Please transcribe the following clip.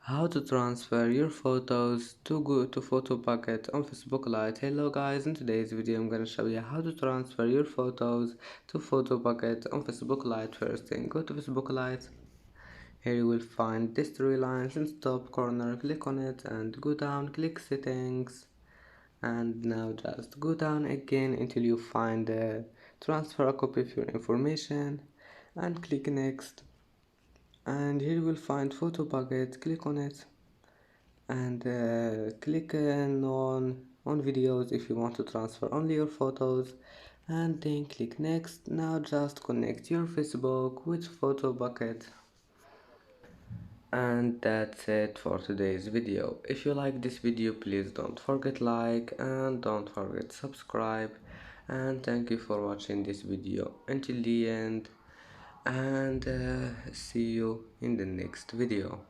How to transfer your photos to go to Photobucket on Facebook Lite. Hello guys, in today's video I'm gonna show you how to transfer your photos to Photobucket on Facebook Lite. First thing, go to Facebook Lite. Here you will find these three lines in the top corner. Click on it and go down, click settings, and now just go down again until you find transfer a copy of your information and click next. And here you will find Photobucket. Click on it and click on videos if you want to transfer only your photos, and then click next. Now just connect your Facebook with Photobucket, and that's it for today's video. If you like this video, please don't forget like and don't forget subscribe, and thank you for watching this video until the end, and see you in the next video.